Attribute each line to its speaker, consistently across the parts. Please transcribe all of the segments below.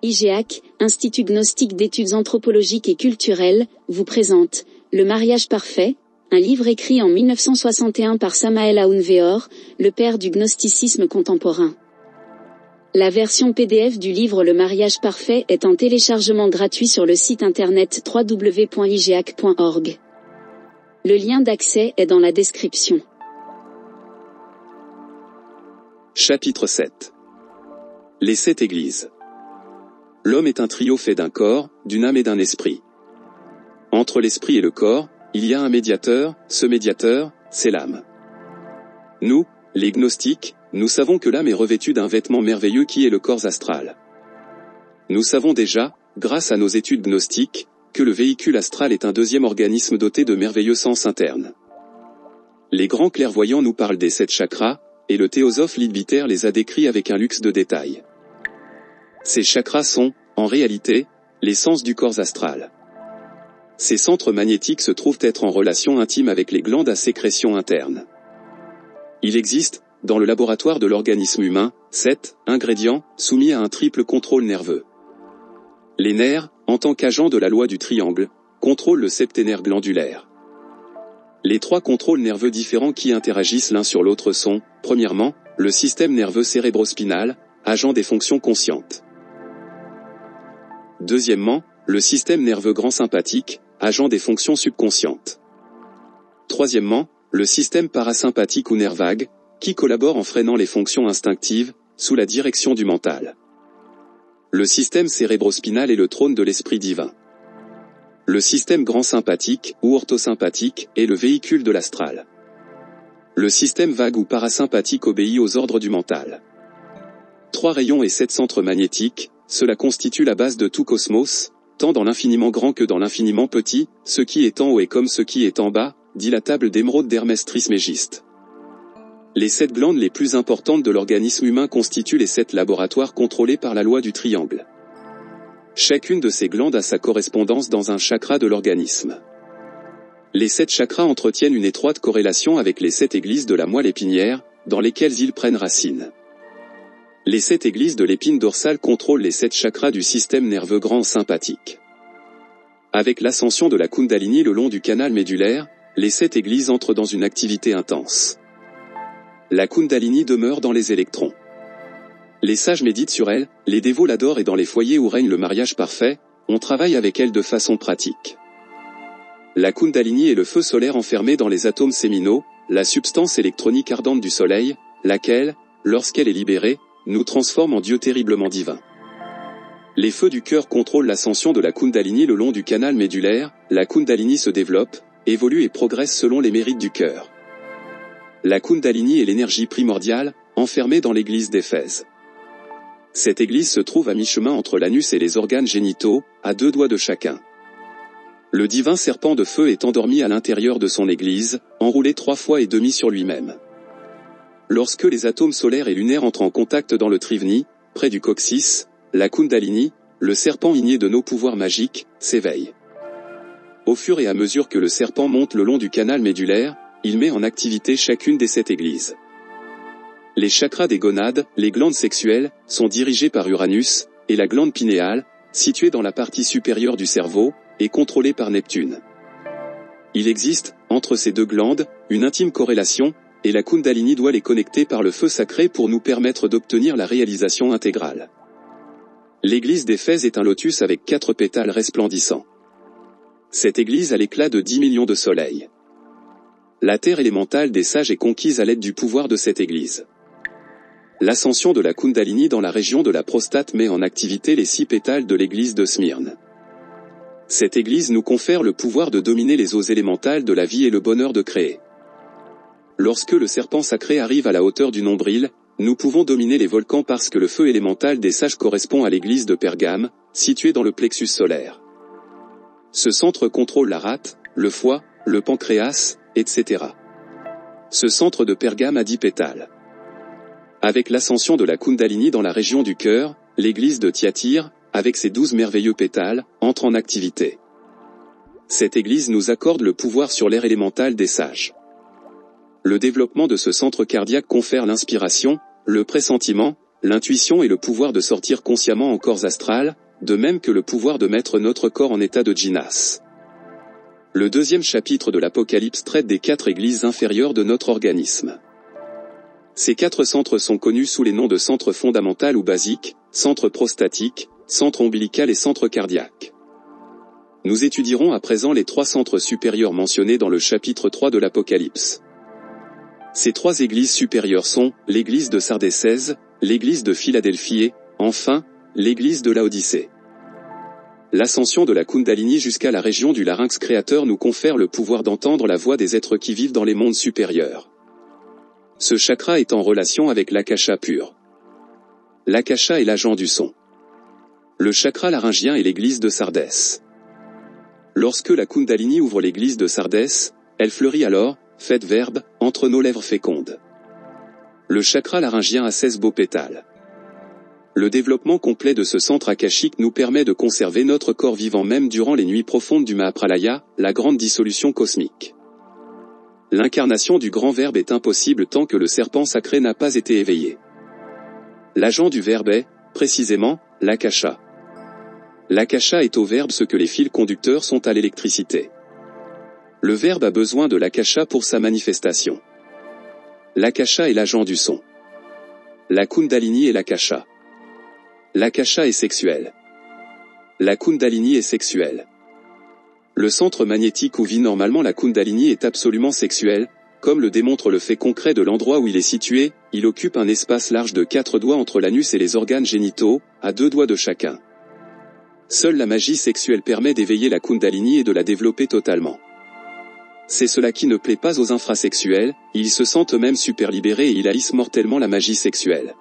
Speaker 1: IGEAC, Institut gnostique d'études anthropologiques et culturelles, vous présente « Le mariage parfait », un livre écrit en 1961 par Samael Aoun Weor, le père du gnosticisme contemporain. La version PDF du livre Le mariage parfait est en téléchargement gratuit sur le site internet www.igeac.org. Le lien d'accès est dans la description.
Speaker 2: Chapitre 7. Les 7 églises. L'homme est un trio fait d'un corps, d'une âme et d'un esprit. Entre l'esprit et le corps, il y a un médiateur, ce médiateur, c'est l'âme. Nous, les gnostiques, nous savons que l'âme est revêtue d'un vêtement merveilleux qui est le corps astral. Nous savons déjà, grâce à nos études gnostiques, que le véhicule astral est un deuxième organisme doté de merveilleux sens internes. Les grands clairvoyants nous parlent des 7 chakras, et le théosophe Leadbeater les a décrits avec un luxe de détails. Ces chakras sont, en réalité, les sens du corps astral. Ces centres magnétiques se trouvent être en relation intime avec les glandes à sécrétion interne. Il existe, dans le laboratoire de l'organisme humain, 7 ingrédients, soumis à un triple contrôle nerveux. Les nerfs, en tant qu'agents de la loi du triangle, contrôlent le septénaire glandulaire. Les 3 contrôles nerveux différents qui interagissent l'un sur l'autre sont, premièrement, le système nerveux cérébrospinal, agent des fonctions conscientes. Deuxièmement, le système nerveux grand sympathique, agent des fonctions subconscientes. Troisièmement, le système parasympathique ou nerf vague, qui collabore en freinant les fonctions instinctives, sous la direction du mental. Le système cérébrospinal est le trône de l'esprit divin. Le système grand sympathique, ou orthosympathique, est le véhicule de l'astral. Le système vague ou parasympathique obéit aux ordres du mental. 3 rayons et 7 centres magnétiques, cela constitue la base de tout cosmos, tant dans l'infiniment grand que dans l'infiniment petit, ce qui est en haut est comme ce qui est en bas, dit la table d'émeraude d'Hermès Trismégiste. Les 7 glandes les plus importantes de l'organisme humain constituent les 7 laboratoires contrôlés par la loi du triangle. Chacune de ces glandes a sa correspondance dans un chakra de l'organisme. Les 7 chakras entretiennent une étroite corrélation avec les 7 églises de la moelle épinière, dans lesquelles ils prennent racine. Les 7 églises de l'épine dorsale contrôlent les 7 chakras du système nerveux grand sympathique. Avec l'ascension de la Kundalini le long du canal médulaire, les 7 églises entrent dans une activité intense. La Kundalini demeure dans les électrons. Les sages méditent sur elle, les dévots l'adorent et dans les foyers où règne le mariage parfait, on travaille avec elle de façon pratique. La Kundalini est le feu solaire enfermé dans les atomes séminaux, la substance électronique ardente du soleil, laquelle, lorsqu'elle est libérée, nous transforme en dieux terriblement divins. Les feux du cœur contrôlent l'ascension de la Kundalini le long du canal médulaire, la Kundalini se développe, évolue et progresse selon les mérites du cœur. La Kundalini est l'énergie primordiale, enfermée dans l'église d'Éphèse. Cette église se trouve à mi-chemin entre l'anus et les organes génitaux, à 2 doigts de chacun. Le divin serpent de feu est endormi à l'intérieur de son église, enroulé 3 fois et demi sur lui-même. Lorsque les atomes solaires et lunaires entrent en contact dans le Trivni, près du coccyx, la Kundalini, le serpent igné de nos pouvoirs magiques, s'éveille. Au fur et à mesure que le serpent monte le long du canal médulaire, il met en activité chacune des 7 églises. Les chakras des gonades, les glandes sexuelles, sont dirigés par Uranus, et la glande pinéale, située dans la partie supérieure du cerveau, est contrôlée par Neptune. Il existe, entre ces 2 glandes, une intime corrélation, et la Kundalini doit les connecter par le feu sacré pour nous permettre d'obtenir la réalisation intégrale. L'église d'Éphèse est un lotus avec 4 pétales resplendissants. Cette église a l'éclat de 10 millions de soleils. La terre élémentale des sages est conquise à l'aide du pouvoir de cette église. L'ascension de la Kundalini dans la région de la prostate met en activité les 6 pétales de l'église de Smyrne. Cette église nous confère le pouvoir de dominer les eaux élémentales de la vie et le bonheur de créer. Lorsque le serpent sacré arrive à la hauteur du nombril, nous pouvons dominer les volcans parce que le feu élémental des sages correspond à l'église de Pergame, située dans le plexus solaire. Ce centre contrôle la rate, le foie, le pancréas, etc. Ce centre de Pergame a 10 pétales. Avec l'ascension de la Kundalini dans la région du cœur, l'église de Thyatire, avec ses 12 merveilleux pétales, entre en activité. Cette église nous accorde le pouvoir sur l'air élémental des sages. Le développement de ce centre cardiaque confère l'inspiration, le pressentiment, l'intuition et le pouvoir de sortir consciemment en corps astral, de même que le pouvoir de mettre notre corps en état de djinas. Le deuxième chapitre de l'Apocalypse traite des 4 églises inférieures de notre organisme. Ces 4 centres sont connus sous les noms de centre fondamental ou basique, centre prostatique, centre ombilical et centre cardiaque. Nous étudierons à présent les 3 centres supérieurs mentionnés dans le chapitre 3 de l'Apocalypse. Ces 3 églises supérieures sont l'église de Sardis, l'église de Philadelphie et, enfin, l'église de Laodicée. L'ascension de la Kundalini jusqu'à la région du larynx créateur nous confère le pouvoir d'entendre la voix des êtres qui vivent dans les mondes supérieurs. Ce chakra est en relation avec l'akasha pur. L'akasha est l'agent du son. Le chakra laryngien est l'église de Sardis. Lorsque la Kundalini ouvre l'église de Sardis, elle fleurit alors, fait verbe, entre nos lèvres fécondes. Le chakra laryngien a 16 beaux pétales. Le développement complet de ce centre akashique nous permet de conserver notre corps vivant même durant les nuits profondes du Mahapralaya, la grande dissolution cosmique. L'incarnation du grand verbe est impossible tant que le serpent sacré n'a pas été éveillé. L'agent du verbe est, précisément, l'akasha. L'akasha est au verbe ce que les fils conducteurs sont à l'électricité. Le verbe a besoin de l'akasha pour sa manifestation. L'akasha est l'agent du son. La Kundalini est l'akasha. L'akasha est sexuel. La Kundalini est sexuelle. Le centre magnétique où vit normalement la Kundalini est absolument sexuel, comme le démontre le fait concret de l'endroit où il est situé, il occupe un espace large de 4 doigts entre l'anus et les organes génitaux, à 2 doigts de chacun. Seule la magie sexuelle permet d'éveiller la Kundalini et de la développer totalement. C'est cela qui ne plaît pas aux infrasexuels, ils se sentent eux-mêmes super libérés et ils haïssent mortellement la magie sexuelle.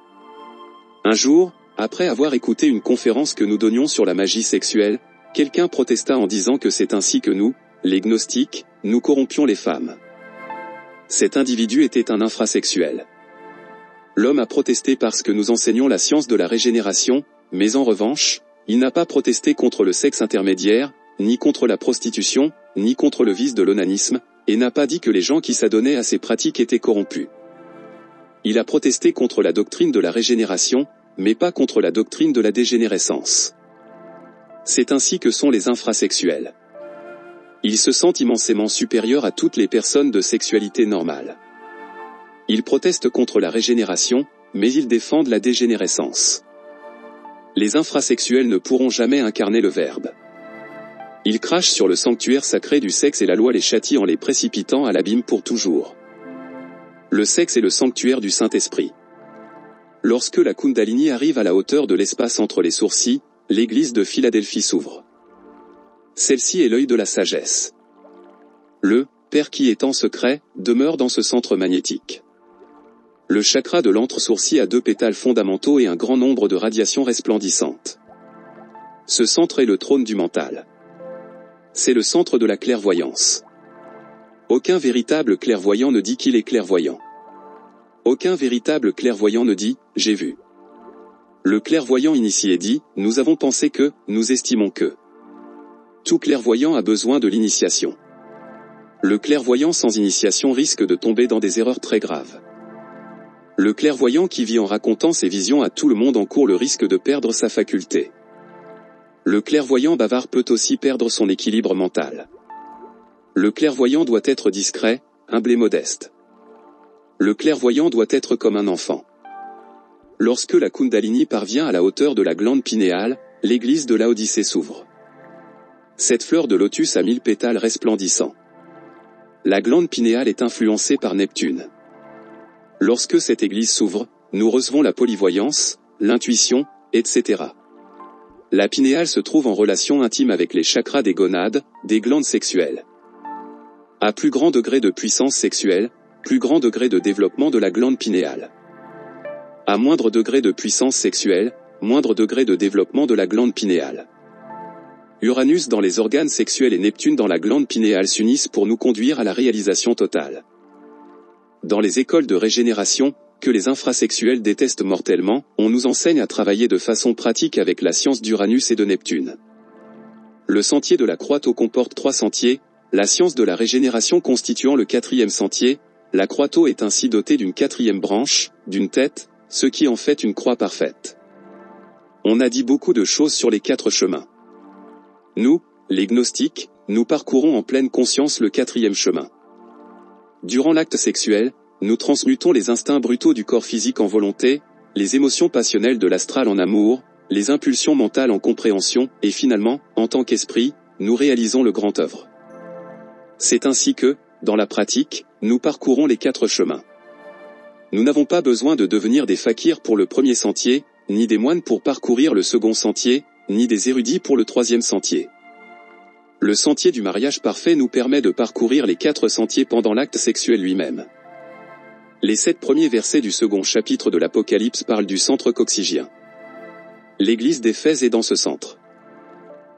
Speaker 2: Un jour, après avoir écouté une conférence que nous donnions sur la magie sexuelle, quelqu'un protesta en disant que c'est ainsi que nous, les gnostiques, nous corrompions les femmes. Cet individu était un infrasexuel. L'homme a protesté parce que nous enseignons la science de la régénération, mais en revanche, il n'a pas protesté contre le sexe intermédiaire, ni contre la prostitution, ni contre le vice de l'onanisme, et n'a pas dit que les gens qui s'adonnaient à ces pratiques étaient corrompus. Il a protesté contre la doctrine de la régénération, mais pas contre la doctrine de la dégénérescence. C'est ainsi que sont les infrasexuels. Ils se sentent immensément supérieurs à toutes les personnes de sexualité normale. Ils protestent contre la régénération, mais ils défendent la dégénérescence. Les infrasexuels ne pourront jamais incarner le verbe. Ils crachent sur le sanctuaire sacré du sexe et la loi les châtie en les précipitant à l'abîme pour toujours. Le sexe est le sanctuaire du Saint-Esprit. Lorsque la Kundalini arrive à la hauteur de l'espace entre les sourcils, l'église de Philadelphie s'ouvre. Celle-ci est l'œil de la sagesse. Le Père qui est en secret demeure dans ce centre magnétique. Le chakra de l'entre-sourcil a 2 pétales fondamentaux et un grand nombre de radiations resplendissantes. Ce centre est le trône du mental. C'est le centre de la clairvoyance. Aucun véritable clairvoyant ne dit qu'il est clairvoyant. Aucun véritable clairvoyant ne dit « j'ai vu ». Le clairvoyant initié dit « nous avons pensé que, nous estimons que ». Tout clairvoyant a besoin de l'initiation. Le clairvoyant sans initiation risque de tomber dans des erreurs très graves. Le clairvoyant qui vit en racontant ses visions à tout le monde encourt le risque de perdre sa faculté. Le clairvoyant bavard peut aussi perdre son équilibre mental. Le clairvoyant doit être discret, humble et modeste. Le clairvoyant doit être comme un enfant. Lorsque la Kundalini parvient à la hauteur de la glande pinéale, l'église de Laodicée s'ouvre. Cette fleur de lotus a 1000 pétales resplendissants. La glande pinéale est influencée par Neptune. Lorsque cette église s'ouvre, nous recevons la polyvoyance, l'intuition, etc. La pinéale se trouve en relation intime avec les chakras des gonades, des glandes sexuelles. À plus grand degré de puissance sexuelle, plus grand degré de développement de la glande pinéale. À moindre degré de puissance sexuelle, moindre degré de développement de la glande pinéale. Uranus dans les organes sexuels et Neptune dans la glande pinéale s'unissent pour nous conduire à la réalisation totale. Dans les écoles de régénération, que les infrasexuels détestent mortellement, on nous enseigne à travailler de façon pratique avec la science d'Uranus et de Neptune. Le sentier de la Croix-Tau comporte 3 sentiers, la science de la régénération constituant le 4e sentier, la Croix-Tau est ainsi dotée d'une 4e branche, d'une tête, ce qui en fait une croix parfaite. On a dit beaucoup de choses sur les 4 chemins. Nous, les gnostiques, nous parcourons en pleine conscience le 4e chemin. Durant l'acte sexuel, nous transmutons les instincts brutaux du corps physique en volonté, les émotions passionnelles de l'astral en amour, les impulsions mentales en compréhension, et finalement, en tant qu'esprit, nous réalisons le grand œuvre. C'est ainsi que, dans la pratique, nous parcourons les 4 chemins. Nous n'avons pas besoin de devenir des fakirs pour le premier sentier, ni des moines pour parcourir le second sentier, ni des érudits pour le 3e sentier. Le sentier du mariage parfait nous permet de parcourir les 4 sentiers pendant l'acte sexuel lui-même. Les 7 premiers versets du second chapitre de l'Apocalypse parlent du centre coccygien. L'église d'Éphèse est dans ce centre.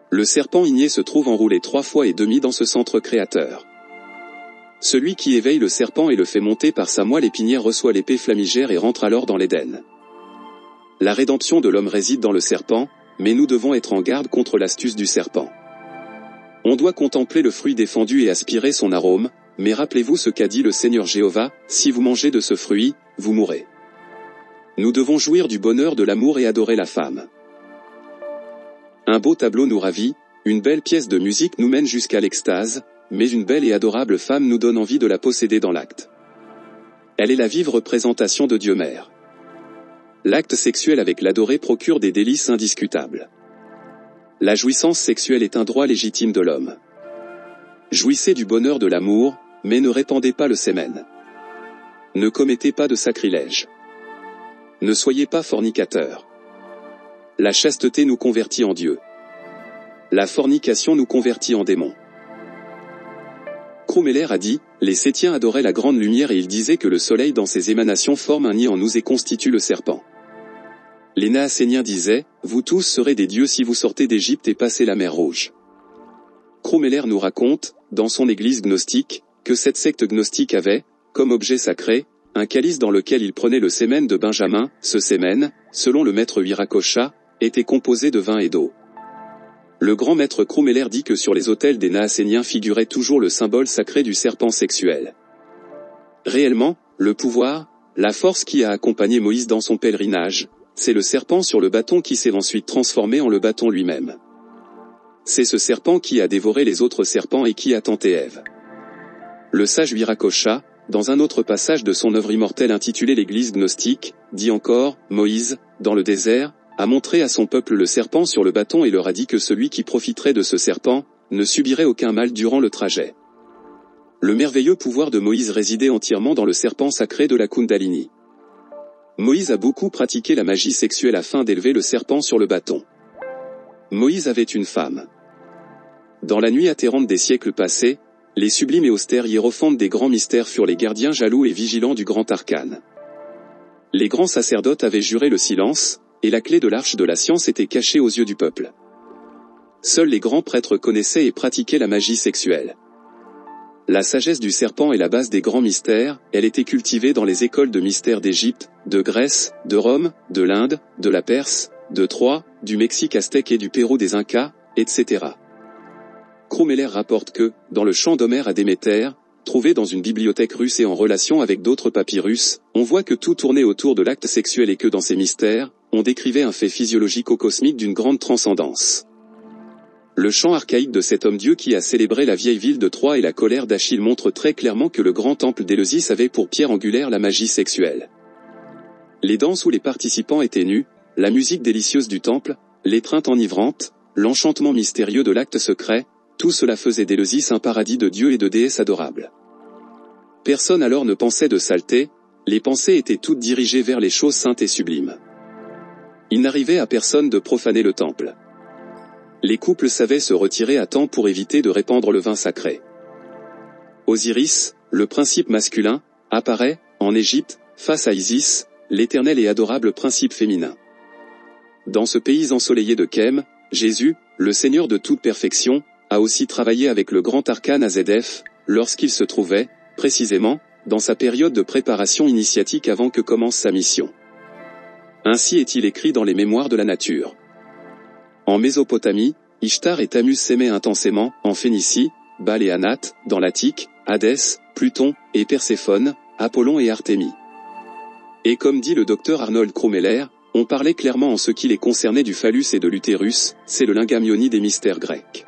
Speaker 2: Le serpent igné se trouve enroulé 3 fois et demi dans ce centre créateur. Celui qui éveille le serpent et le fait monter par sa moelle épinière reçoit l'épée flamigère et rentre alors dans l'Éden. La rédemption de l'homme réside dans le serpent, mais nous devons être en garde contre l'astuce du serpent. On doit contempler le fruit défendu et aspirer son arôme, mais rappelez-vous ce qu'a dit le Seigneur Jéhovah, si vous mangez de ce fruit, vous mourrez. Nous devons jouir du bonheur de l'amour et adorer la femme. Un beau tableau nous ravit, une belle pièce de musique nous mène jusqu'à l'extase, mais une belle et adorable femme nous donne envie de la posséder dans l'acte. Elle est la vive représentation de Dieu Mère. L'acte sexuel avec l'adoré procure des délices indiscutables. La jouissance sexuelle est un droit légitime de l'homme. Jouissez du bonheur de l'amour, mais ne répandez pas le sémen. Ne commettez pas de sacrilège. Ne soyez pas fornicateurs. La chasteté nous convertit en Dieu. La fornication nous convertit en démons. Crumeller a dit, les Sétiens adoraient la grande lumière et ils disaient que le soleil dans ses émanations forme un nid en nous et constitue le serpent. Les Naasséniens disaient, vous tous serez des dieux si vous sortez d'Égypte et passez la mer Rouge. Crumeller nous raconte, dans son église gnostique, que cette secte gnostique avait, comme objet sacré, un calice dans lequel il prenait le sémen de Benjamin. Ce sémen, selon le maître Wiracocha, était composé de vin et d'eau. Le grand maître Crumeller dit que sur les autels des Naasséniens figurait toujours le symbole sacré du serpent sexuel. Réellement, le pouvoir, la force qui a accompagné Moïse dans son pèlerinage, c'est le serpent sur le bâton qui s'est ensuite transformé en le bâton lui-même. C'est ce serpent qui a dévoré les autres serpents et qui a tenté Ève. Le sage Wiracocha, dans un autre passage de son œuvre immortelle intitulée l'Église gnostique, dit encore, Moïse, dans le désert, a montré à son peuple le serpent sur le bâton et leur a dit que celui qui profiterait de ce serpent, ne subirait aucun mal durant le trajet. Le merveilleux pouvoir de Moïse résidait entièrement dans le serpent sacré de la Kundalini. Moïse a beaucoup pratiqué la magie sexuelle afin d'élever le serpent sur le bâton. Moïse avait une femme. Dans la nuit atterrante des siècles passés, les sublimes et austères hiérophantes des grands mystères furent les gardiens jaloux et vigilants du grand arcane. Les grands sacerdotes avaient juré le silence, et la clé de l'arche de la science était cachée aux yeux du peuple. Seuls les grands prêtres connaissaient et pratiquaient la magie sexuelle. La sagesse du serpent est la base des grands mystères, elle était cultivée dans les écoles de mystères d'Égypte, de Grèce, de Rome, de l'Inde, de la Perse, de Troie, du Mexique aztèque et du Pérou des Incas, etc. Crumeller rapporte que, dans le chant d'Homère à Déméter, trouvé dans une bibliothèque russe et en relation avec d'autres papyrus, on voit que tout tournait autour de l'acte sexuel et que dans ces mystères, on décrivait un fait physiologico-cosmique d'une grande transcendance. Le chant archaïque de cet homme-dieu qui a célébré la vieille ville de Troie et la colère d'Achille montre très clairement que le grand temple d'Éleusis avait pour pierre angulaire la magie sexuelle. Les danses où les participants étaient nus, la musique délicieuse du temple, l'étreinte enivrante, l'enchantement mystérieux de l'acte secret, tout cela faisait d'Éleusis un paradis de dieux et de déesses adorables. Personne alors ne pensait de saleté, les pensées étaient toutes dirigées vers les choses saintes et sublimes. Il n'arrivait à personne de profaner le temple. Les couples savaient se retirer à temps pour éviter de répandre le vin sacré. Osiris, le principe masculin, apparaît, en Égypte, face à Isis, l'éternel et adorable principe féminin. Dans ce pays ensoleillé de Khem, Jésus, le Seigneur de toute perfection, a aussi travaillé avec le grand arcane Azedef, lorsqu'il se trouvait, précisément, dans sa période de préparation initiatique avant que commence sa mission. Ainsi est-il écrit dans les Mémoires de la nature. En Mésopotamie, Ishtar et Tammuz s'aimaient intensément, en Phénicie, Baal et Anat, dans l'Attique, Hadès, Pluton, et Perséphone, Apollon et Artémis. Et comme dit le docteur Arnold Krummeller, on parlait clairement en ce qui les concernait du phallus et de l'utérus, c'est le lingamionie des mystères grecs.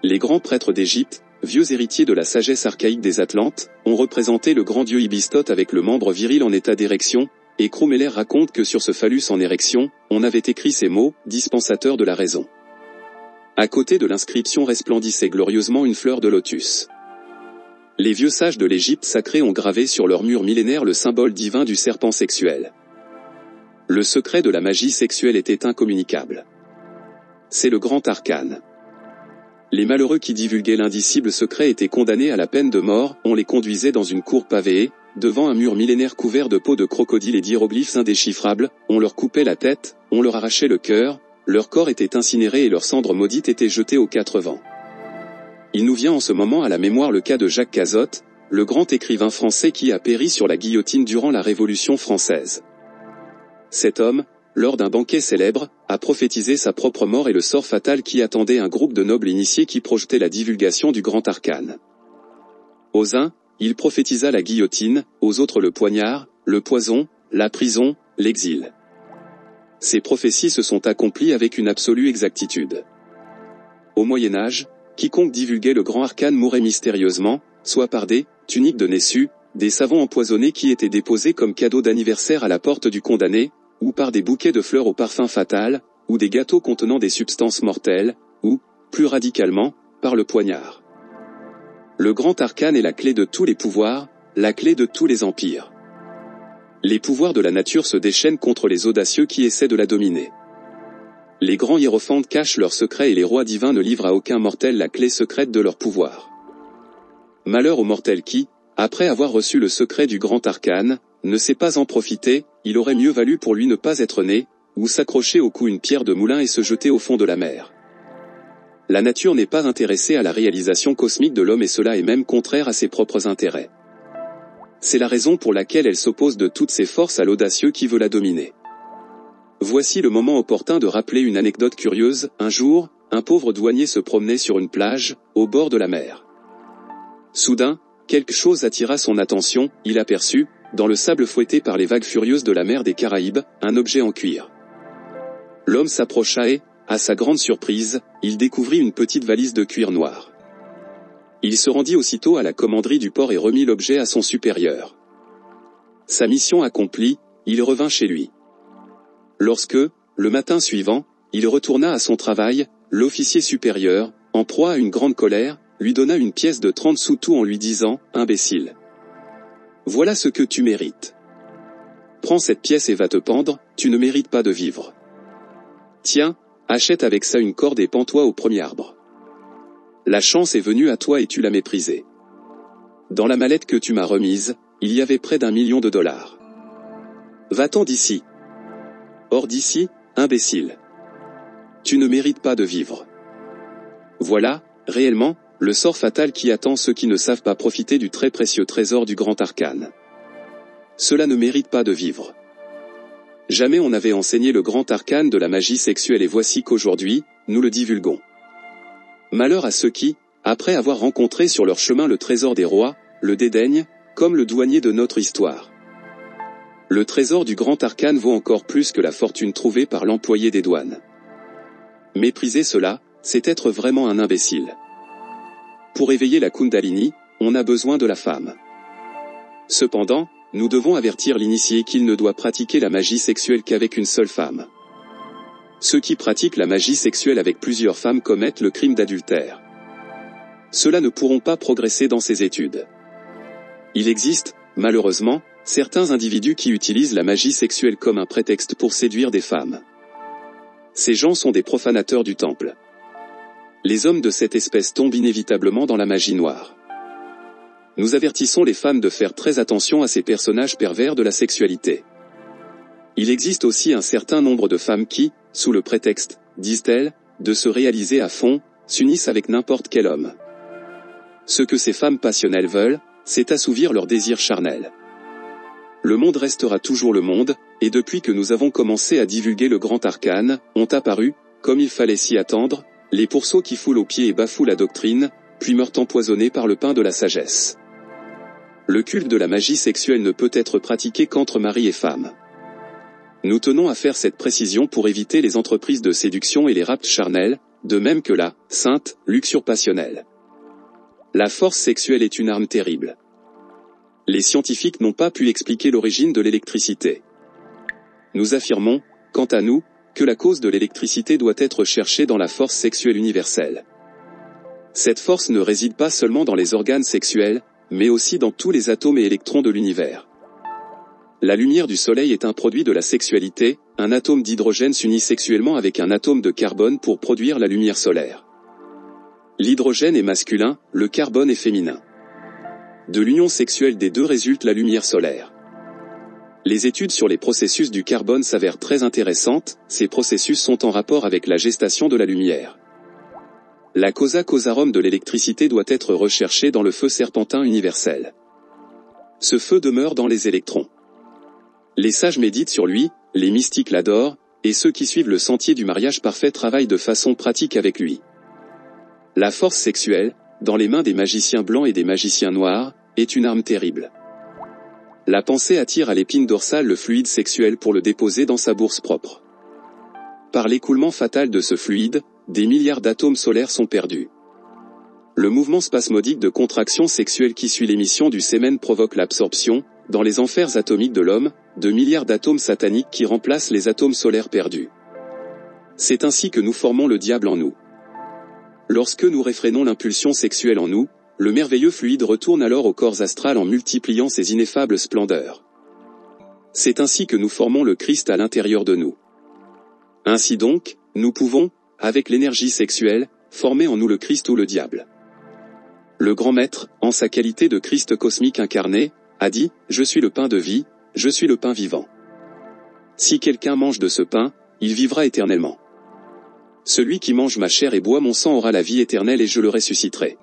Speaker 2: Les grands prêtres d'Égypte, vieux héritiers de la sagesse archaïque des Atlantes, ont représenté le grand dieu Ibistote avec le membre viril en état d'érection, et Krummeller raconte que sur ce phallus en érection, on avait écrit ces mots, dispensateur de la raison. À côté de l'inscription resplendissait glorieusement une fleur de lotus. Les vieux sages de l'Égypte sacrée ont gravé sur leur mur millénaire le symbole divin du serpent sexuel. Le secret de la magie sexuelle était incommunicable. C'est le grand arcane. Les malheureux qui divulguaient l'indicible secret étaient condamnés à la peine de mort, on les conduisait dans une cour pavée, devant un mur millénaire couvert de peaux de crocodile et d'hiéroglyphes indéchiffrables, on leur coupait la tête, on leur arrachait le cœur, leur corps était incinéré et leurs cendres maudites étaient jetées aux quatre vents. Il nous vient en ce moment à la mémoire le cas de Jacques Cazotte, le grand écrivain français qui a péri sur la guillotine durant la Révolution française. Cet homme, lors d'un banquet célèbre, a prophétisé sa propre mort et le sort fatal qui attendait un groupe de nobles initiés qui projetaient la divulgation du grand arcane. Aux uns, il prophétisa la guillotine, aux autres le poignard, le poison, la prison, l'exil. Ces prophéties se sont accomplies avec une absolue exactitude. Au Moyen Âge, quiconque divulguait le grand arcane mourait mystérieusement, soit par des tuniques de Nessus, des savons empoisonnés qui étaient déposés comme cadeau d'anniversaire à la porte du condamné, ou par des bouquets de fleurs au parfum fatal, ou des gâteaux contenant des substances mortelles, ou, plus radicalement, par le poignard. Le grand arcane est la clé de tous les pouvoirs, la clé de tous les empires. Les pouvoirs de la nature se déchaînent contre les audacieux qui essaient de la dominer. Les grands hiérophantes cachent leurs secrets et les rois divins ne livrent à aucun mortel la clé secrète de leur pouvoir. Malheur au mortel qui, après avoir reçu le secret du grand arcane, ne sait pas en profiter, il aurait mieux valu pour lui ne pas être né, ou s'accrocher au cou une pierre de moulin et se jeter au fond de la mer. La nature n'est pas intéressée à la réalisation cosmique de l'homme et cela est même contraire à ses propres intérêts. C'est la raison pour laquelle elle s'oppose de toutes ses forces à l'audacieux qui veut la dominer. Voici le moment opportun de rappeler une anecdote curieuse. Un jour, un pauvre douanier se promenait sur une plage, au bord de la mer. Soudain, quelque chose attira son attention, il aperçut, dans le sable fouetté par les vagues furieuses de la mer des Caraïbes, un objet en cuir. L'homme s'approcha et, à sa grande surprise, il découvrit une petite valise de cuir noir. Il se rendit aussitôt à la commanderie du port et remit l'objet à son supérieur. Sa mission accomplie, il revint chez lui. Lorsque, le matin suivant, il retourna à son travail, l'officier supérieur, en proie à une grande colère, lui donna une pièce de 30 sous tout en lui disant « Imbécile. Voilà ce que tu mérites. Prends cette pièce et va te pendre, tu ne mérites pas de vivre. Tiens, achète avec ça une corde et pends-toi au premier arbre. La chance est venue à toi et tu l'as méprisée. Dans la mallette que tu m'as remise, il y avait près d'1 million de dollars. Va-t'en d'ici. Hors d'ici, imbécile. Tu ne mérites pas de vivre. » Voilà, réellement, le sort fatal qui attend ceux qui ne savent pas profiter du très précieux trésor du grand arcane. Cela ne mérite pas de vivre. Jamais on n'avait enseigné le grand arcane de la magie sexuelle et voici qu'aujourd'hui, nous le divulguons. Malheur à ceux qui, après avoir rencontré sur leur chemin le trésor des rois, le dédaignent, comme le douanier de notre histoire. Le trésor du grand arcane vaut encore plus que la fortune trouvée par l'employé des douanes. Mépriser cela, c'est être vraiment un imbécile. Pour éveiller la Kundalini, on a besoin de la femme. Cependant, nous devons avertir l'initié qu'il ne doit pratiquer la magie sexuelle qu'avec une seule femme. Ceux qui pratiquent la magie sexuelle avec plusieurs femmes commettent le crime d'adultère. Ceux-là ne pourront pas progresser dans ces études. Il existe, malheureusement, certains individus qui utilisent la magie sexuelle comme un prétexte pour séduire des femmes. Ces gens sont des profanateurs du temple. Les hommes de cette espèce tombent inévitablement dans la magie noire. Nous avertissons les femmes de faire très attention à ces personnages pervers de la sexualité. Il existe aussi un certain nombre de femmes qui, sous le prétexte, disent-elles, de se réaliser à fond, s'unissent avec n'importe quel homme. Ce que ces femmes passionnelles veulent, c'est assouvir leurs désirs charnels. Le monde restera toujours le monde, et depuis que nous avons commencé à divulguer le grand arcane, ont apparu, comme il fallait s'y attendre, les pourceaux qui foulent aux pieds et bafouent la doctrine, puis meurent empoisonnés par le pain de la sagesse. Le culte de la magie sexuelle ne peut être pratiqué qu'entre mari et femme. Nous tenons à faire cette précision pour éviter les entreprises de séduction et les rapts charnels, de même que la sainte luxure passionnelle. La force sexuelle est une arme terrible. Les scientifiques n'ont pas pu expliquer l'origine de l'électricité. Nous affirmons, quant à nous, que la cause de l'électricité doit être cherchée dans la force sexuelle universelle. Cette force ne réside pas seulement dans les organes sexuels, mais aussi dans tous les atomes et électrons de l'univers. La lumière du soleil est un produit de la sexualité, un atome d'hydrogène s'unit sexuellement avec un atome de carbone pour produire la lumière solaire. L'hydrogène est masculin, le carbone est féminin. De l'union sexuelle des deux résulte la lumière solaire. Les études sur les processus du carbone s'avèrent très intéressantes, ces processus sont en rapport avec la gestation de la lumière. La causa causarum de l'électricité doit être recherchée dans le feu serpentin universel. Ce feu demeure dans les électrons. Les sages méditent sur lui, les mystiques l'adorent, et ceux qui suivent le sentier du mariage parfait travaillent de façon pratique avec lui. La force sexuelle, dans les mains des magiciens blancs et des magiciens noirs, est une arme terrible. La pensée attire à l'épine dorsale le fluide sexuel pour le déposer dans sa bourse propre. Par l'écoulement fatal de ce fluide, des milliards d'atomes solaires sont perdus. Le mouvement spasmodique de contraction sexuelle qui suit l'émission du sémen provoque l'absorption, dans les enfers atomiques de l'homme, de milliards d'atomes sataniques qui remplacent les atomes solaires perdus. C'est ainsi que nous formons le diable en nous. Lorsque nous réfrénons l'impulsion sexuelle en nous, le merveilleux fluide retourne alors au corps astral en multipliant ses ineffables splendeurs. C'est ainsi que nous formons le Christ à l'intérieur de nous. Ainsi donc, nous pouvons, avec l'énergie sexuelle, former en nous le Christ ou le diable. Le grand maître, en sa qualité de Christ cosmique incarné, a dit « Je suis le pain de vie, je suis le pain vivant. Si quelqu'un mange de ce pain, il vivra éternellement. Celui qui mange ma chair et boit mon sang aura la vie éternelle et je le ressusciterai.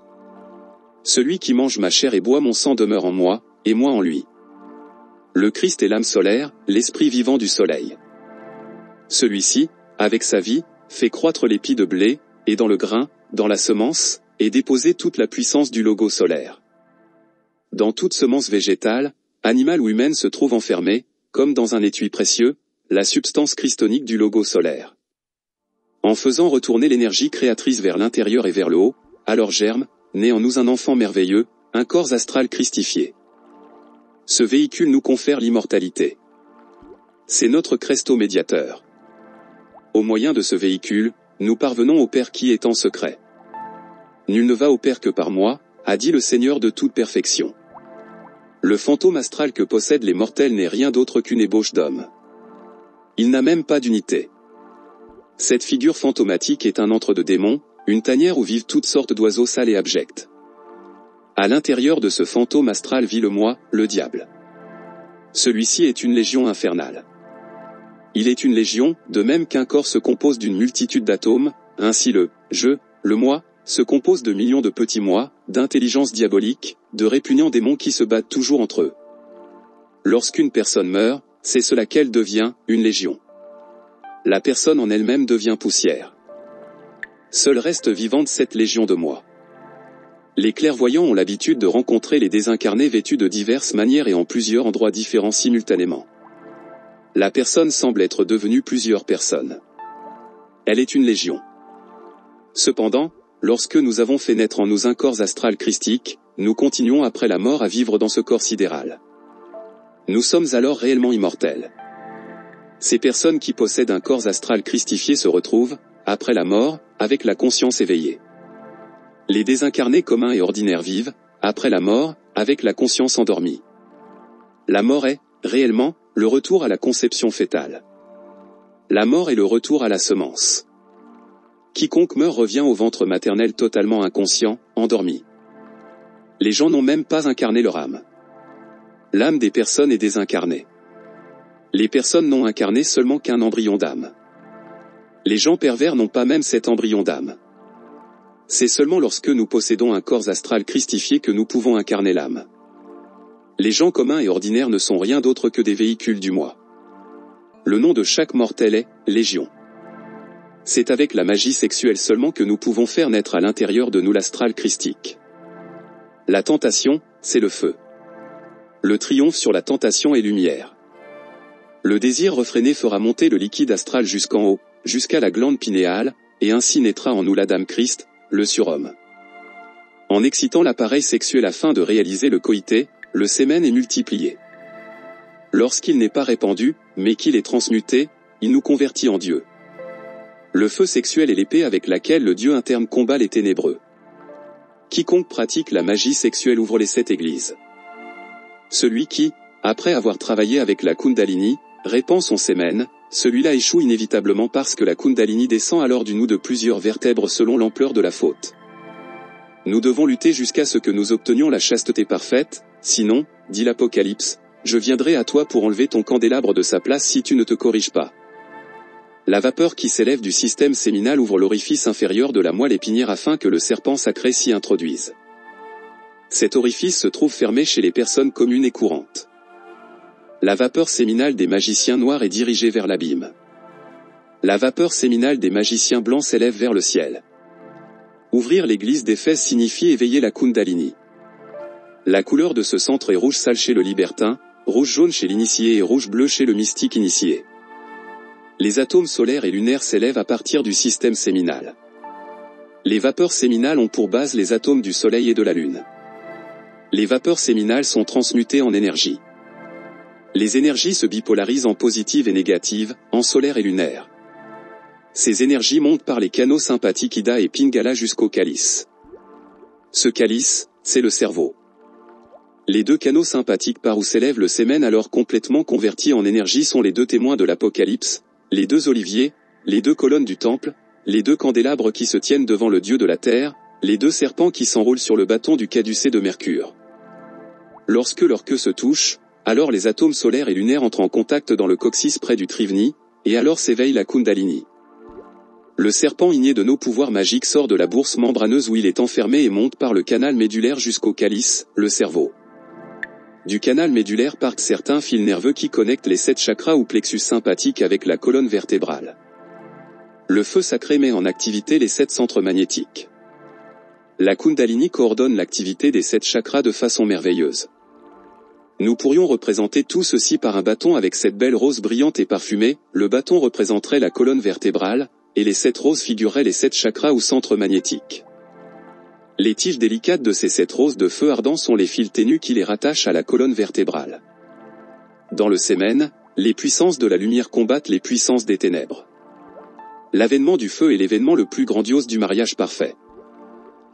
Speaker 2: Celui qui mange ma chair et boit mon sang demeure en moi, et moi en lui. Le Christ est l'âme solaire, l'esprit vivant du soleil. Celui-ci, avec sa vie, fait croître l'épi de blé, et dans le grain, dans la semence, et déposer toute la puissance du logo solaire. Dans toute semence végétale, animale ou humaine se trouve enfermée, comme dans un étui précieux, la substance christonique du logo solaire. En faisant retourner l'énergie créatrice vers l'intérieur et vers le haut, alors germe, naît en nous un enfant merveilleux, un corps astral christifié. Ce véhicule nous confère l'immortalité. C'est notre cresto médiateur. Au moyen de ce véhicule, nous parvenons au Père qui est en secret. Nul ne va au Père que par moi, a dit le Seigneur de toute perfection. Le fantôme astral que possèdent les mortels n'est rien d'autre qu'une ébauche d'homme. Il n'a même pas d'unité. Cette figure fantomatique est un antre de démons, une tanière où vivent toutes sortes d'oiseaux sales et abjects. À l'intérieur de ce fantôme astral vit le moi, le diable. Celui-ci est une légion infernale. Il est une légion, de même qu'un corps se compose d'une multitude d'atomes, ainsi le « je », le moi, se compose de millions de petits moi, d'intelligences diaboliques, de répugnants démons qui se battent toujours entre eux. Lorsqu'une personne meurt, c'est cela qu'elle devient, une légion. La personne en elle-même devient poussière. Seule reste vivante cette légion de moi. Les clairvoyants ont l'habitude de rencontrer les désincarnés vêtus de diverses manières et en plusieurs endroits différents simultanément. La personne semble être devenue plusieurs personnes. Elle est une légion. Cependant, lorsque nous avons fait naître en nous un corps astral christique, nous continuons après la mort à vivre dans ce corps sidéral. Nous sommes alors réellement immortels. Ces personnes qui possèdent un corps astral christifié se retrouvent, après la mort, avec la conscience éveillée. Les désincarnés communs et ordinaires vivent, après la mort, avec la conscience endormie. La mort est, réellement, le retour à la conception fœtale. La mort est le retour à la semence. Quiconque meurt revient au ventre maternel totalement inconscient, endormi. Les gens n'ont même pas incarné leur âme. L'âme des personnes est désincarnée. Les personnes n'ont incarné seulement qu'un embryon d'âme. Les gens pervers n'ont pas même cet embryon d'âme. C'est seulement lorsque nous possédons un corps astral christifié que nous pouvons incarner l'âme. Les gens communs et ordinaires ne sont rien d'autre que des véhicules du moi. Le nom de chaque mortel est « Légion ». C'est avec la magie sexuelle seulement que nous pouvons faire naître à l'intérieur de nous l'astral christique. La tentation, c'est le feu. Le triomphe sur la tentation et lumière. Le désir refréné fera monter le liquide astral jusqu'en haut, jusqu'à la glande pinéale, et ainsi naîtra en nous l'Adam Christ, le surhomme. En excitant l'appareil sexuel afin de réaliser le coïté, le sémen est multiplié. Lorsqu'il n'est pas répandu, mais qu'il est transmuté, il nous convertit en Dieu. Le feu sexuel est l'épée avec laquelle le Dieu interne combat les ténébreux. Quiconque pratique la magie sexuelle ouvre les 7 églises. Celui qui, après avoir travaillé avec la Kundalini, répand son sémen, celui-là échoue inévitablement parce que la Kundalini descend alors du nous de plusieurs vertèbres selon l'ampleur de la faute. Nous devons lutter jusqu'à ce que nous obtenions la chasteté parfaite, sinon, dit l'Apocalypse, je viendrai à toi pour enlever ton candélabre de sa place si tu ne te corriges pas. La vapeur qui s'élève du système séminal ouvre l'orifice inférieur de la moelle épinière afin que le serpent sacré s'y introduise. Cet orifice se trouve fermé chez les personnes communes et courantes. La vapeur séminale des magiciens noirs est dirigée vers l'abîme. La vapeur séminale des magiciens blancs s'élève vers le ciel. Ouvrir l'église des fesses signifie éveiller la Kundalini. La couleur de ce centre est rouge sale chez le libertin, rouge-jaune chez l'initié et rouge-bleu chez le mystique initié. Les atomes solaires et lunaires s'élèvent à partir du système séminal. Les vapeurs séminales ont pour base les atomes du soleil et de la lune. Les vapeurs séminales sont transmutées en énergie. Les énergies se bipolarisent en positive et négative, en solaire et lunaire. Ces énergies montent par les canaux sympathiques Ida et Pingala jusqu'au calice. Ce calice, c'est le cerveau. Les 2 canaux sympathiques par où s'élève le sémen alors complètement converti en énergie sont les 2 témoins de l'Apocalypse, les 2 oliviers, les 2 colonnes du temple, les 2 candélabres qui se tiennent devant le Dieu de la terre, les 2 serpents qui s'enroulent sur le bâton du caducée de Mercure. Lorsque leur queue se touche, alors les atomes solaires et lunaires entrent en contact dans le coccyx près du Trivni, et alors s'éveille la Kundalini. Le serpent igné de nos pouvoirs magiques sort de la bourse membraneuse où il est enfermé et monte par le canal médulaire jusqu'au calice, le cerveau. Du canal médulaire partent certains fils nerveux qui connectent les 7 chakras ou plexus sympathiques avec la colonne vertébrale. Le feu sacré met en activité les 7 centres magnétiques. La Kundalini coordonne l'activité des 7 chakras de façon merveilleuse. Nous pourrions représenter tout ceci par un bâton avec cette belle rose brillante et parfumée, le bâton représenterait la colonne vertébrale, et les 7 roses figureraient les 7 chakras ou centres magnétiques. Les tiges délicates de ces 7 roses de feu ardent sont les fils ténus qui les rattachent à la colonne vertébrale. Dans le sémen, les puissances de la lumière combattent les puissances des ténèbres. L'avènement du feu est l'événement le plus grandiose du mariage parfait.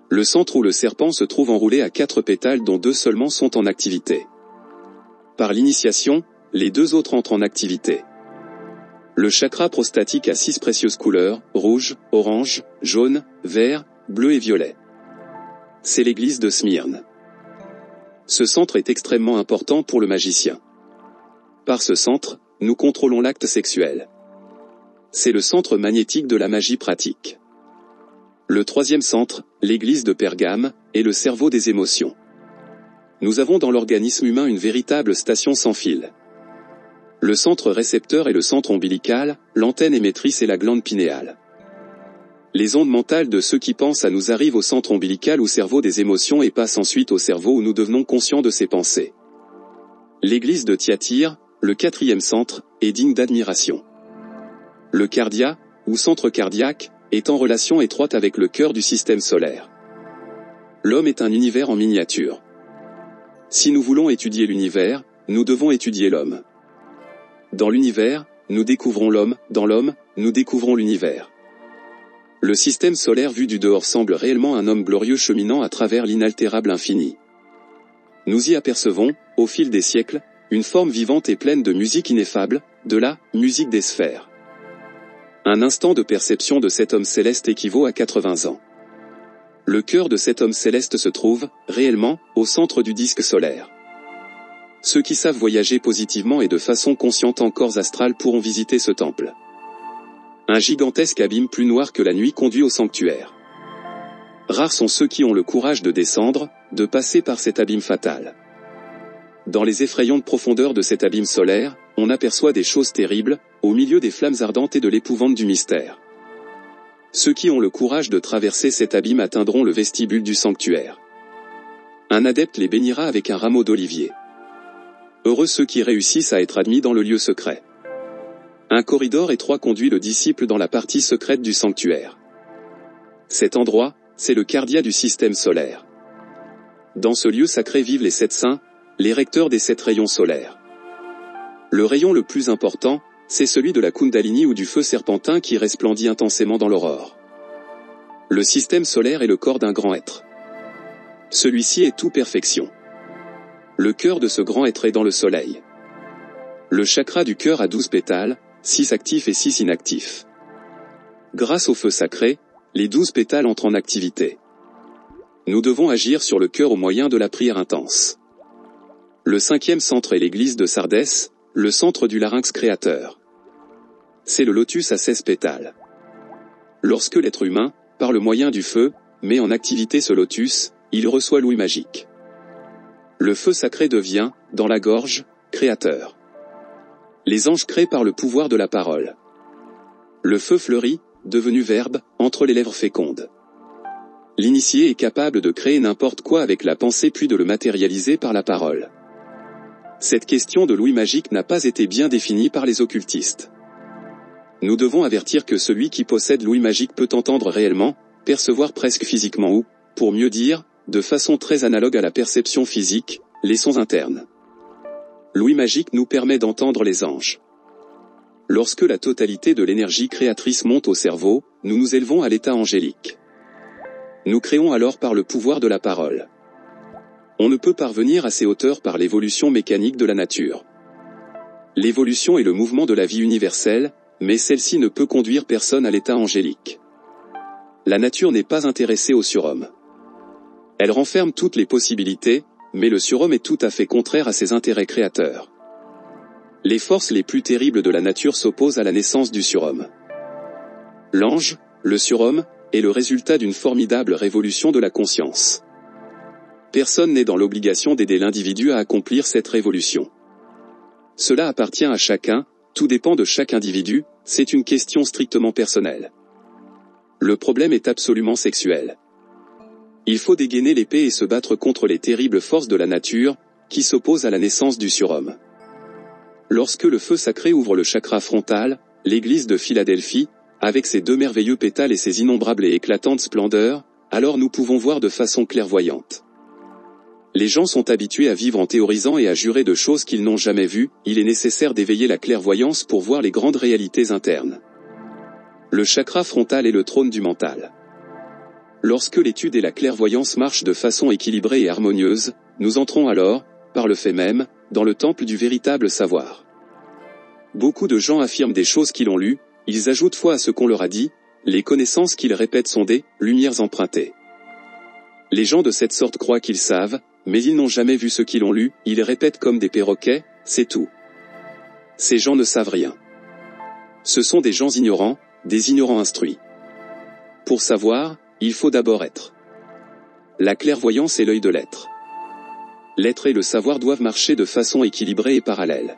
Speaker 2: Le centre où le serpent se trouve enroulé à 4 pétales dont 2 seulement sont en activité. Par l'initiation, les 2 autres entrent en activité. Le chakra prostatique a 6 précieuses couleurs, rouge, orange, jaune, vert, bleu et violet. C'est l'église de Smyrne. Ce centre est extrêmement important pour le magicien. Par ce centre, nous contrôlons l'acte sexuel. C'est le centre magnétique de la magie pratique. Le 3e centre, l'église de Pergame, est le cerveau des émotions. Nous avons dans l'organisme humain une véritable station sans fil. Le centre récepteur est le centre ombilical, l'antenne émettrice est la glande pinéale. Les ondes mentales de ceux qui pensent à nous arrivent au centre ombilical ou cerveau des émotions et passent ensuite au cerveau où nous devenons conscients de ces pensées. L'église de Thyatire, le 4e centre, est digne d'admiration. Le cardia, ou centre cardiaque, est en relation étroite avec le cœur du système solaire. L'homme est un univers en miniature. Si nous voulons étudier l'univers, nous devons étudier l'homme. Dans l'univers, nous découvrons l'homme, dans l'homme, nous découvrons l'univers. Le système solaire vu du dehors semble réellement un homme glorieux cheminant à travers l'inaltérable infini. Nous y apercevons, au fil des siècles, une forme vivante et pleine de musique ineffable, de la musique des sphères. Un instant de perception de cet homme céleste équivaut à 80 ans. Le cœur de cet homme céleste se trouve, réellement, au centre du disque solaire. Ceux qui savent voyager positivement et de façon consciente en corps astral pourront visiter ce temple. Un gigantesque abîme plus noir que la nuit conduit au sanctuaire. Rares sont ceux qui ont le courage de descendre, de passer par cet abîme fatal. Dans les effrayantes profondeurs de cet abîme solaire, on aperçoit des choses terribles, au milieu des flammes ardentes et de l'épouvante du mystère. Ceux qui ont le courage de traverser cet abîme atteindront le vestibule du sanctuaire. Un adepte les bénira avec un rameau d'olivier. Heureux ceux qui réussissent à être admis dans le lieu secret. Un corridor étroit conduit le disciple dans la partie secrète du sanctuaire. Cet endroit, c'est le cardia du système solaire. Dans ce lieu sacré vivent les 7 saints, les recteurs des 7 rayons solaires. Le rayon le plus important, c'est celui de la Kundalini ou du feu serpentin qui resplendit intensément dans l'aurore. Le système solaire est le corps d'un grand être. Celui-ci est tout perfection. Le cœur de ce grand être est dans le soleil. Le chakra du cœur a 12 pétales, 6 actifs et 6 inactifs. Grâce au feu sacré, les 12 pétales entrent en activité. Nous devons agir sur le cœur au moyen de la prière intense. Le 5e centre est l'église de Sardès, le centre du larynx créateur. C'est le lotus à 16 pétales. Lorsque l'être humain, par le moyen du feu, met en activité ce lotus, il reçoit l'ouïe magique. Le feu sacré devient, dans la gorge, créateur. Les anges créent par le pouvoir de la parole. Le feu fleurit, devenu verbe, entre les lèvres fécondes. L'initié est capable de créer n'importe quoi avec la pensée puis de le matérialiser par la parole. Cette question de l'ouïe magique n'a pas été bien définie par les occultistes. Nous devons avertir que celui qui possède l'ouïe magique peut entendre réellement, percevoir presque physiquement ou, pour mieux dire, de façon très analogue à la perception physique, les sons internes. L'ouïe magique nous permet d'entendre les anges. Lorsque la totalité de l'énergie créatrice monte au cerveau, nous nous élevons à l'état angélique. Nous créons alors par le pouvoir de la parole. On ne peut parvenir à ces hauteurs par l'évolution mécanique de la nature. L'évolution est le mouvement de la vie universelle, mais celle-ci ne peut conduire personne à l'état angélique. La nature n'est pas intéressée au surhomme. Elle renferme toutes les possibilités, mais le surhomme est tout à fait contraire à ses intérêts créateurs. Les forces les plus terribles de la nature s'opposent à la naissance du surhomme. L'ange, le surhomme, est le résultat d'une formidable révolution de la conscience. Personne n'est dans l'obligation d'aider l'individu à accomplir cette révolution. Cela appartient à chacun, tout dépend de chaque individu, c'est une question strictement personnelle. Le problème est absolument sexuel. Il faut dégainer l'épée et se battre contre les terribles forces de la nature, qui s'opposent à la naissance du surhomme. Lorsque le feu sacré ouvre le chakra frontal, l'église de Philadelphie, avec ses 2 merveilleux pétales et ses innombrables et éclatantes splendeurs, alors nous pouvons voir de façon clairvoyante. Les gens sont habitués à vivre en théorisant et à jurer de choses qu'ils n'ont jamais vues, il est nécessaire d'éveiller la clairvoyance pour voir les grandes réalités internes. Le chakra frontal est le trône du mental. Lorsque l'étude et la clairvoyance marchent de façon équilibrée et harmonieuse, nous entrons alors, par le fait même, dans le temple du véritable savoir. Beaucoup de gens affirment des choses qu'ils ont lues, ils ajoutent foi à ce qu'on leur a dit, les connaissances qu'ils répètent sont des lumières empruntées. Les gens de cette sorte croient qu'ils savent, mais ils n'ont jamais vu ce qu'ils ont lu, ils répètent comme des perroquets, c'est tout. Ces gens ne savent rien. Ce sont des gens ignorants, des ignorants instruits. Pour savoir, il faut d'abord être. La clairvoyance est l'œil de l'être. L'être et le savoir doivent marcher de façon équilibrée et parallèle.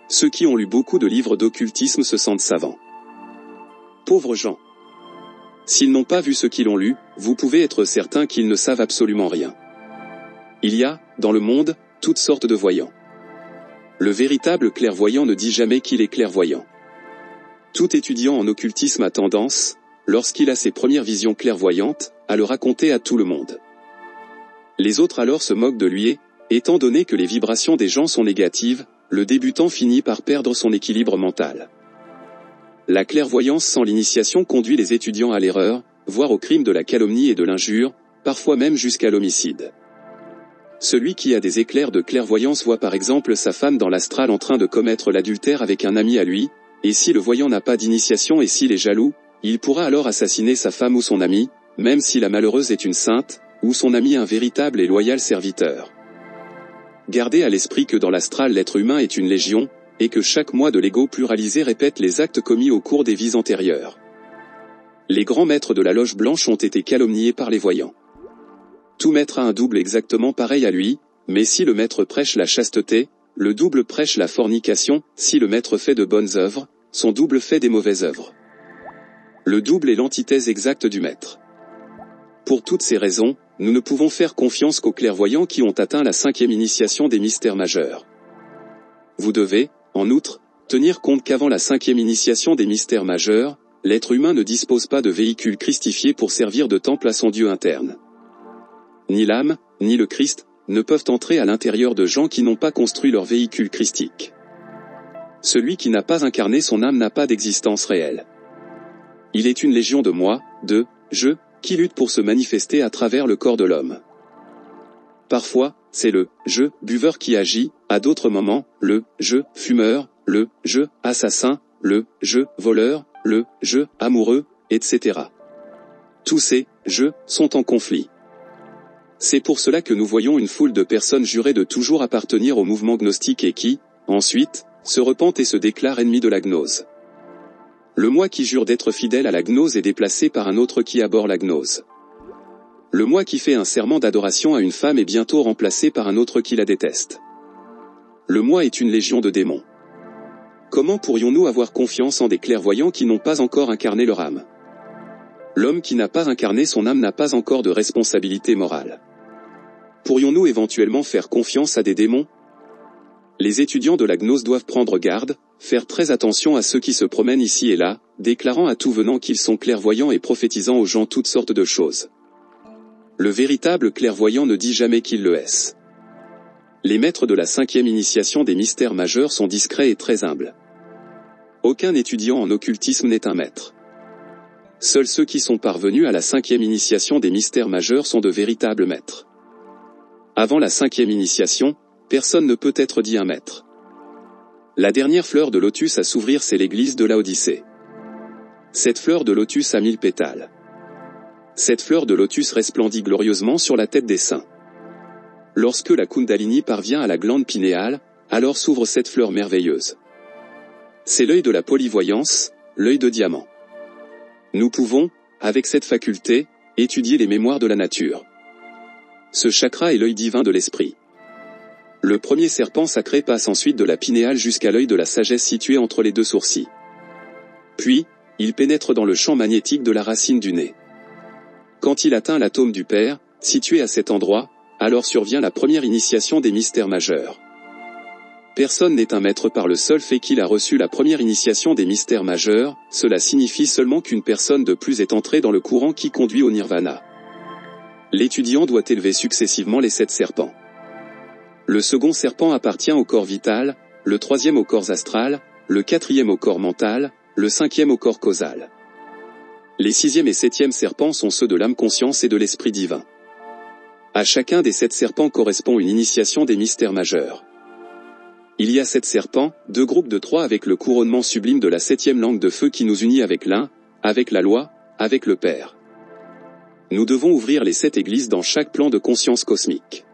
Speaker 2: Ceux qui ont lu beaucoup de livres d'occultisme se sentent savants. Pauvres gens. S'ils n'ont pas vu ce qu'ils ont lu, vous pouvez être certain qu'ils ne savent absolument rien. Il y a, dans le monde, toutes sortes de voyants. Le véritable clairvoyant ne dit jamais qu'il est clairvoyant. Tout étudiant en occultisme a tendance, lorsqu'il a ses premières visions clairvoyantes, à le raconter à tout le monde. Les autres alors se moquent de lui et, étant donné que les vibrations des gens sont négatives, le débutant finit par perdre son équilibre mental. La clairvoyance sans l'initiation conduit les étudiants à l'erreur, voire au crime de la calomnie et de l'injure, parfois même jusqu'à l'homicide. Celui qui a des éclairs de clairvoyance voit par exemple sa femme dans l'astral en train de commettre l'adultère avec un ami à lui, et si le voyant n'a pas d'initiation et s'il est jaloux, il pourra alors assassiner sa femme ou son ami, même si la malheureuse est une sainte, ou son ami un véritable et loyal serviteur. Gardez à l'esprit que dans l'astral l'être humain est une légion, et que chaque moi de l'ego pluralisé répète les actes commis au cours des vies antérieures. Les grands maîtres de la loge blanche ont été calomniés par les voyants. Tout maître a un double exactement pareil à lui, mais si le maître prêche la chasteté, le double prêche la fornication, si le maître fait de bonnes œuvres, son double fait des mauvaises œuvres. Le double est l'antithèse exacte du maître. Pour toutes ces raisons, nous ne pouvons faire confiance qu'aux clairvoyants qui ont atteint la 5e initiation des mystères majeurs. vous devez, en outre, tenir compte qu'avant la 5e initiation des mystères majeurs, l'être humain ne dispose pas de véhicule christifié pour servir de temple à son Dieu interne. Ni l'âme, ni le Christ, ne peuvent entrer à l'intérieur de gens qui n'ont pas construit leur véhicule christique. Celui qui n'a pas incarné son âme n'a pas d'existence réelle. Il est une légion de moi, de je, qui lutte pour se manifester à travers le corps de l'homme. Parfois, c'est le je buveur qui agit, à d'autres moments, le je fumeur, le je assassin, le je voleur, le je amoureux, etc. Tous ces je sont en conflit. C'est pour cela que nous voyons une foule de personnes jurer de toujours appartenir au mouvement gnostique et qui, ensuite, se repentent et se déclarent ennemis de la gnose. Le moi qui jure d'être fidèle à la gnose est déplacé par un autre qui abhorre la gnose. Le moi qui fait un serment d'adoration à une femme est bientôt remplacé par un autre qui la déteste. Le moi est une légion de démons. Comment pourrions-nous avoir confiance en des clairvoyants qui n'ont pas encore incarné leur âme? L'homme qui n'a pas incarné son âme n'a pas encore de responsabilité morale. Pourrions-nous éventuellement faire confiance à des démons? Les étudiants de la gnose doivent prendre garde, faire très attention à ceux qui se promènent ici et là, déclarant à tout venant qu'ils sont clairvoyants et prophétisant aux gens toutes sortes de choses. Le véritable clairvoyant ne dit jamais qu'il le est. Les maîtres de la 5e initiation des mystères majeurs sont discrets et très humbles. Aucun étudiant en occultisme n'est un maître. Seuls ceux qui sont parvenus à la 5e initiation des mystères majeurs sont de véritables maîtres. Avant la 5e initiation, personne ne peut être dit un maître. La dernière fleur de lotus à s'ouvrir, c'est l'église de Laodicée. Cette fleur de lotus a 1000 pétales. Cette fleur de lotus resplendit glorieusement sur la tête des saints. Lorsque la Kundalini parvient à la glande pinéale, alors s'ouvre cette fleur merveilleuse. C'est l'œil de la polyvoyance, l'œil de diamant. Nous pouvons, avec cette faculté, étudier les mémoires de la nature. Ce chakra est l'œil divin de l'esprit. Le premier serpent sacré passe ensuite de la pinéale jusqu'à l'œil de la sagesse situé entre les deux sourcils. Puis, il pénètre dans le champ magnétique de la racine du nez. Quand il atteint l'atome du Père, situé à cet endroit, alors survient la première initiation des mystères majeurs. Personne n'est un maître par le seul fait qu'il a reçu la première initiation des mystères majeurs, cela signifie seulement qu'une personne de plus est entrée dans le courant qui conduit au nirvana. L'étudiant doit élever successivement les 7 serpents. Le second serpent appartient au corps vital, le troisième au corps astral, le quatrième au corps mental, le 5e au corps causal. Les 6e et 7e serpents sont ceux de l'âme conscience et de l'esprit divin. À chacun des 7 serpents correspond une initiation des mystères majeurs. Il y a 7 serpents, 2 groupes de 3 avec le couronnement sublime de la 7e langue de feu qui nous unit avec l'un, avec la loi, avec le Père. Nous devons ouvrir les 7 églises dans chaque plan de conscience cosmique.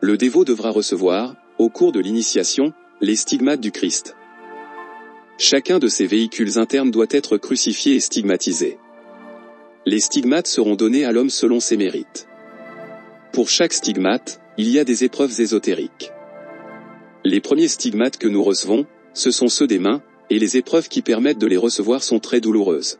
Speaker 2: Le dévot devra recevoir, au cours de l'initiation, les stigmates du Christ. Chacun de ces véhicules internes doit être crucifié et stigmatisé. Les stigmates seront donnés à l'homme selon ses mérites. Pour chaque stigmate, il y a des épreuves ésotériques. Les premiers stigmates que nous recevons, ce sont ceux des mains, et les épreuves qui permettent de les recevoir sont très douloureuses.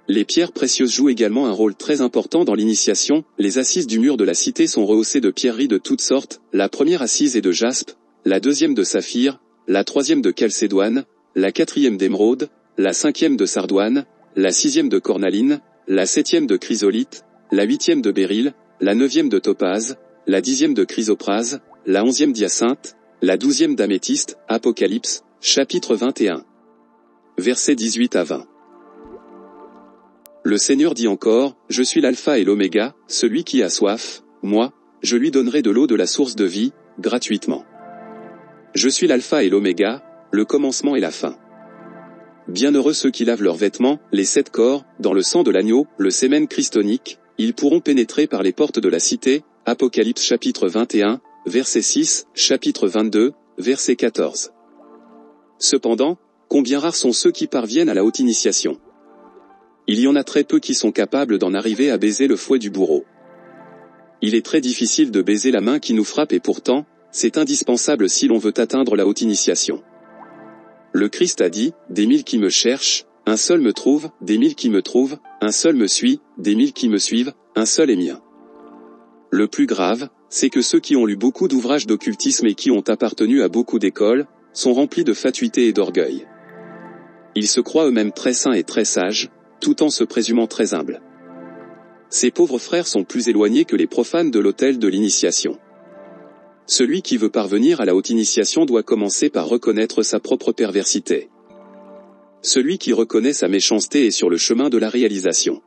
Speaker 2: Les pierres précieuses jouent également un rôle très important dans l'initiation. Les assises du mur de la cité sont rehaussées de pierreries de toutes sortes. La première assise est de jaspe, la deuxième de saphir, la troisième de chalcédoine, la 4e d'émeraude, la 5e de sardoine, la 6e de cornaline, la 7e de chrysolite, la 8e de béryl, la 9e de topaze, la 10e de chrysoprase, la 11e d'hyacinthe, la 12e d'améthyste. Apocalypse, chapitre 21. Versets 18 à 20. Le Seigneur dit encore, « Je suis l'alpha et l'oméga, celui qui a soif, moi, je lui donnerai de l'eau de la source de vie, gratuitement. Je suis l'alpha et l'oméga, le commencement et la fin. Bienheureux ceux qui lavent leurs vêtements, les 7 corps, dans le sang de l'agneau, le sémen christonique, ils pourront pénétrer par les portes de la cité. » Apocalypse chapitre 21, verset 6, chapitre 22, verset 14. Cependant, combien rares sont ceux qui parviennent à la haute initiation. Il y en a très peu qui sont capables d'en arriver à baiser le fouet du bourreau. Il est très difficile de baiser la main qui nous frappe et pourtant, c'est indispensable si l'on veut atteindre la haute initiation. Le Christ a dit, « Des 1000 qui me cherchent, un seul me trouve, des 1000 qui me trouvent, un seul me suit, des 1000 qui me suivent, un seul est mien. » Le plus grave, c'est que ceux qui ont lu beaucoup d'ouvrages d'occultisme et qui ont appartenu à beaucoup d'écoles, sont remplis de fatuité et d'orgueil. Ils se croient eux-mêmes très saints et très sages, tout en se présumant très humbles. Ces pauvres frères sont plus éloignés que les profanes de l'autel de l'initiation. Celui qui veut parvenir à la haute initiation doit commencer par reconnaître sa propre perversité. Celui qui reconnaît sa méchanceté est sur le chemin de la réalisation.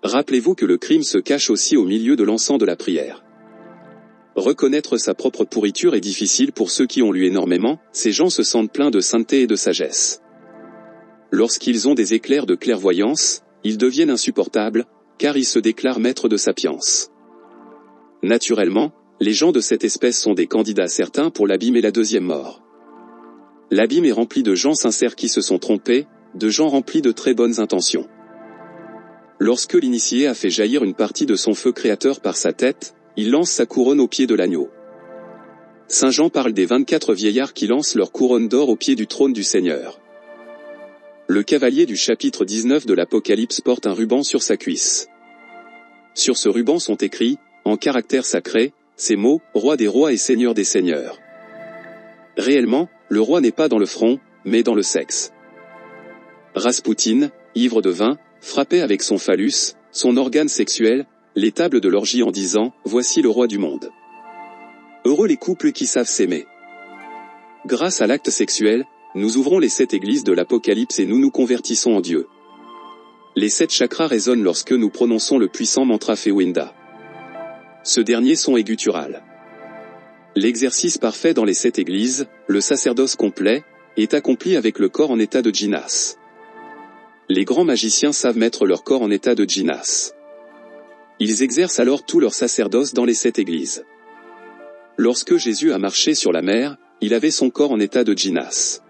Speaker 2: Rappelez-vous que le crime se cache aussi au milieu de l'encens de la prière. Reconnaître sa propre pourriture est difficile pour ceux qui ont lu énormément, ces gens se sentent pleins de sainteté et de sagesse. Lorsqu'ils ont des éclairs de clairvoyance, ils deviennent insupportables, car ils se déclarent maîtres de sapience. Naturellement, les gens de cette espèce sont des candidats certains pour l'abîme et la deuxième mort. L'abîme est rempli de gens sincères qui se sont trompés, de gens remplis de très bonnes intentions. Lorsque l'initié a fait jaillir une partie de son feu créateur par sa tête, il lance sa couronne au pied de l'agneau. Saint Jean parle des 24 vieillards qui lancent leur couronne d'or au pied du trône du Seigneur. Le cavalier du chapitre 19 de l'Apocalypse porte un ruban sur sa cuisse. Sur ce ruban sont écrits, en caractères sacrés, ces mots, roi des rois et seigneur des seigneurs. Réellement, le roi n'est pas dans le front, mais dans le sexe. Raspoutine, ivre de vin, frappait avec son phallus, son organe sexuel, les tables de l'orgie en disant, voici le roi du monde. Heureux les couples qui savent s'aimer. Grâce à l'acte sexuel, nous ouvrons les 7 églises de l'Apocalypse et nous nous convertissons en Dieu. Les 7 chakras résonnent lorsque nous prononçons le puissant mantra Fewinda. Ce dernier son est guttural. L'exercice parfait dans les 7 églises, le sacerdoce complet, est accompli avec le corps en état de djinas. Les grands magiciens savent mettre leur corps en état de djinas. Ils exercent alors tout leur sacerdoce dans les 7 églises. Lorsque Jésus a marché sur la mer, il avait son corps en état de djinas.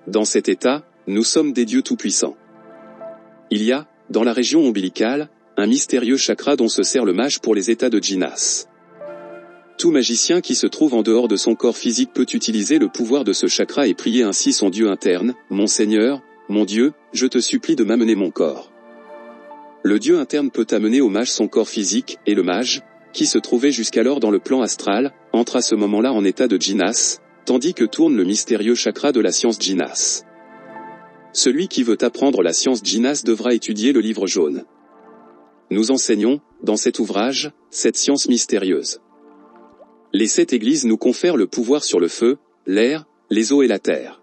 Speaker 2: Dans cet état, nous sommes des dieux tout-puissants. Il y a, dans la région ombilicale, un mystérieux chakra dont se sert le mage pour les états de djinas. Tout magicien qui se trouve en dehors de son corps physique peut utiliser le pouvoir de ce chakra et prier ainsi son Dieu interne, « Mon Seigneur, mon Dieu, je te supplie de m'amener mon corps ». Le Dieu interne peut amener au mage son corps physique, et le mage, qui se trouvait jusqu'alors dans le plan astral, entre à ce moment-là en état de djinas, tandis que tourne le mystérieux chakra de la science djinas. Celui qui veut apprendre la science djinas devra étudier le livre jaune. Nous enseignons, dans cet ouvrage, cette science mystérieuse. Les 7 églises nous confèrent le pouvoir sur le feu, l'air, les eaux et la terre.